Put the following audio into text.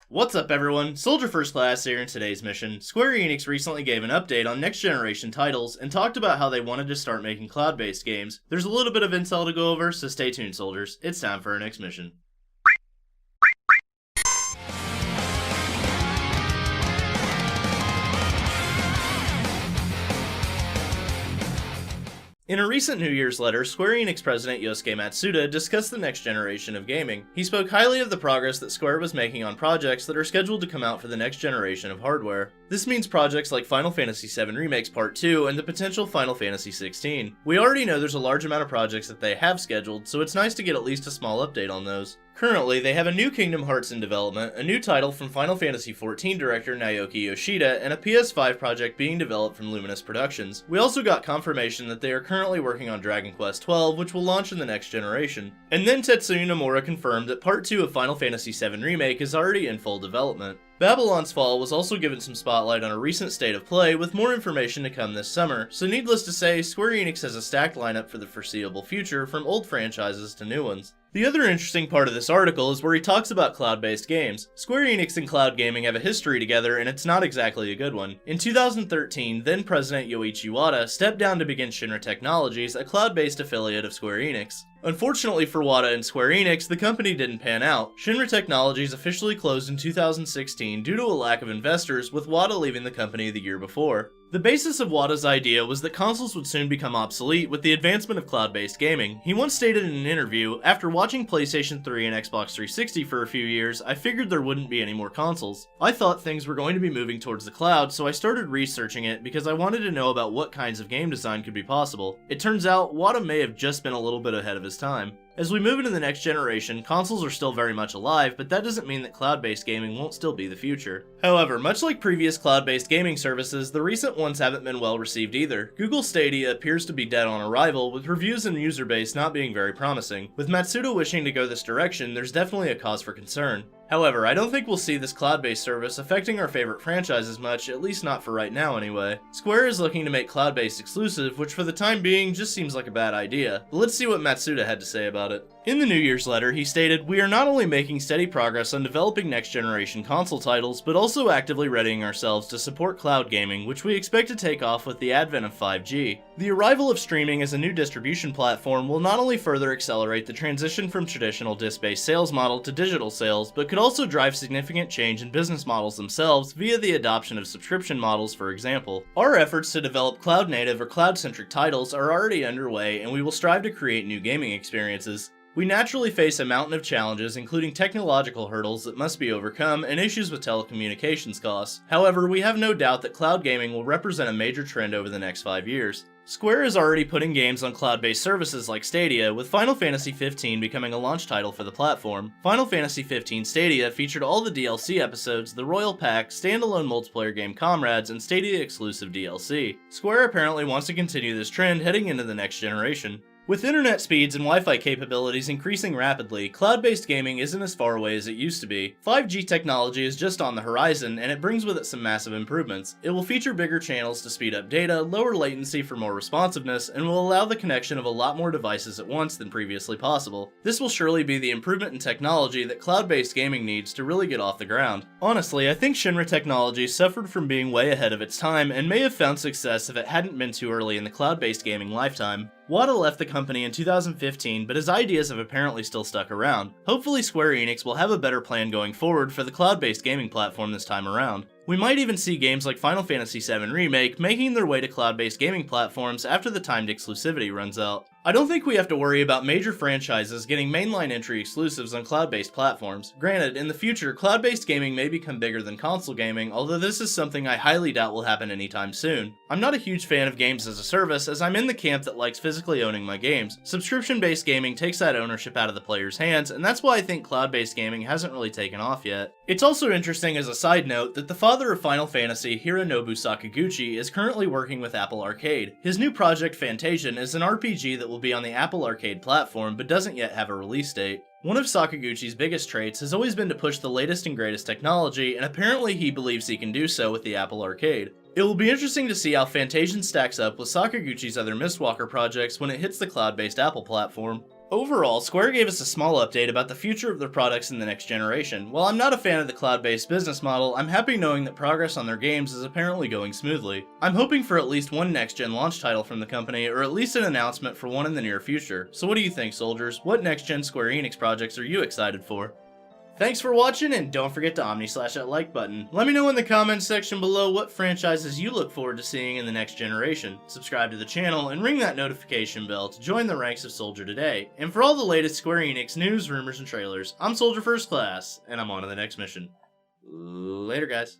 What's up everyone, Soldier First Class here. In today's mission, Square Enix recently gave an update on next generation titles and talked about how they wanted to start making cloud-based games. There's a little bit of intel to go over, so stay tuned soldiers, it's time for our next mission. In a recent New Year's letter, Square Enix president Yosuke Matsuda discussed the next generation of gaming. He spoke highly of the progress that Square was making on projects that are scheduled to come out for the next generation of hardware. This means projects like Final Fantasy VII Remake's Part 2 and the potential Final Fantasy XVI. We already know there's a large amount of projects that they have scheduled, so it's nice to get at least a small update on those. Currently, they have a new Kingdom Hearts in development, a new title from Final Fantasy XIV director Naoki Yoshida, and a PS5 project being developed from Luminous Productions. We also got confirmation that they are currently working on Dragon Quest XII, which will launch in the next generation. And then Tetsuya Nomura confirmed that Part 2 of Final Fantasy VII Remake is already in full development. Babylon's Fall was also given some spotlight on a recent state of play, with more information to come this summer, so needless to say, Square Enix has a stacked lineup for the foreseeable future, from old franchises to new ones. The other interesting part of this article is where he talks about cloud-based games. Square Enix and cloud gaming have a history together, and it's not exactly a good one. In 2013, then-President Yoichi Wada stepped down to begin Shinra Technologies, a cloud-based affiliate of Square Enix. Unfortunately for Wada and Square Enix, the company didn't pan out. Shinra Technologies officially closed in 2016 due to a lack of investors, with Wada leaving the company the year before. The basis of Wada's idea was that consoles would soon become obsolete with the advancement of cloud-based gaming. He once stated in an interview, "After watching PlayStation 3 and Xbox 360 for a few years, I figured there wouldn't be any more consoles. I thought things were going to be moving towards the cloud, so I started researching it because I wanted to know about what kinds of game design could be possible." It turns out, Wada may have just been a little bit ahead of his time. As we move into the next generation, consoles are still very much alive, but that doesn't mean that cloud-based gaming won't still be the future. However, much like previous cloud-based gaming services, the recent ones haven't been well received either. Google Stadia appears to be dead on arrival, with reviews and user base not being very promising. With Matsuda wishing to go this direction, there's definitely a cause for concern. However, I don't think we'll see this cloud-based service affecting our favorite franchises much, at least not for right now anyway. Square is looking to make cloud-based exclusive, which for the time being just seems like a bad idea. But let's see what Matsuda had to say about it. In the New Year's letter, he stated, "We are not only making steady progress on developing next-generation console titles, but also actively readying ourselves to support cloud gaming, which we expect to take off with the advent of 5G. The arrival of streaming as a new distribution platform will not only further accelerate the transition from traditional disc-based sales model to digital sales, but could also drive significant change in business models themselves via the adoption of subscription models, for example. Our efforts to develop cloud-native or cloud-centric titles are already underway, and we will strive to create new gaming experiences. We naturally face a mountain of challenges, including technological hurdles that must be overcome and issues with telecommunications costs. However, we have no doubt that cloud gaming will represent a major trend over the next 5 years. Square is already putting games on cloud-based services like Stadia, with Final Fantasy XV becoming a launch title for the platform. Final Fantasy XV Stadia featured all the DLC episodes, the Royal Pack, standalone multiplayer game Comrades, and Stadia-exclusive DLC. Square apparently wants to continue this trend heading into the next generation. With internet speeds and Wi-Fi capabilities increasing rapidly, cloud-based gaming isn't as far away as it used to be. 5G technology is just on the horizon, and it brings with it some massive improvements. It will feature bigger channels to speed up data, lower latency for more responsiveness, and will allow the connection of a lot more devices at once than previously possible. This will surely be the improvement in technology that cloud-based gaming needs to really get off the ground. Honestly, I think Shinra Technologies suffered from being way ahead of its time, and may have found success if it hadn't been too early in the cloud-based gaming lifetime. Wada left the company in 2015, but his ideas have apparently still stuck around. Hopefully Square Enix will have a better plan going forward for the cloud-based gaming platform this time around. We might even see games like Final Fantasy VII Remake making their way to cloud-based gaming platforms after the timed exclusivity runs out. I don't think we have to worry about major franchises getting mainline entry exclusives on cloud-based platforms. Granted, in the future, cloud-based gaming may become bigger than console gaming, although this is something I highly doubt will happen anytime soon. I'm not a huge fan of games as a service, as I'm in the camp that likes physically owning my games. Subscription-based gaming takes that ownership out of the player's hands, and that's why I think cloud-based gaming hasn't really taken off yet. It's also interesting as a side note that the father of Final Fantasy, Hironobu Sakaguchi, is currently working with Apple Arcade. His new project, Fantasia, is an RPG that will be on the Apple Arcade platform, but doesn't yet have a release date. One of Sakaguchi's biggest traits has always been to push the latest and greatest technology, and apparently he believes he can do so with the Apple Arcade. It will be interesting to see how Fantasia stacks up with Sakaguchi's other Mistwalker projects when it hits the cloud-based Apple platform. Overall, Square gave us a small update about the future of their products in the next generation. While I'm not a fan of the cloud-based business model, I'm happy knowing that progress on their games is apparently going smoothly. I'm hoping for at least one next-gen launch title from the company, or at least an announcement for one in the near future. So what do you think, soldiers? What next-gen Square Enix projects are you excited for? Thanks for watching, and don't forget to omni-slash that like button. Let me know in the comments section below what franchises you look forward to seeing in the next generation. Subscribe to the channel, and ring that notification bell to join the ranks of Soldier today. And for all the latest Square Enix news, rumors, and trailers, I'm Soldier First Class, and I'm on to the next mission. Later, guys.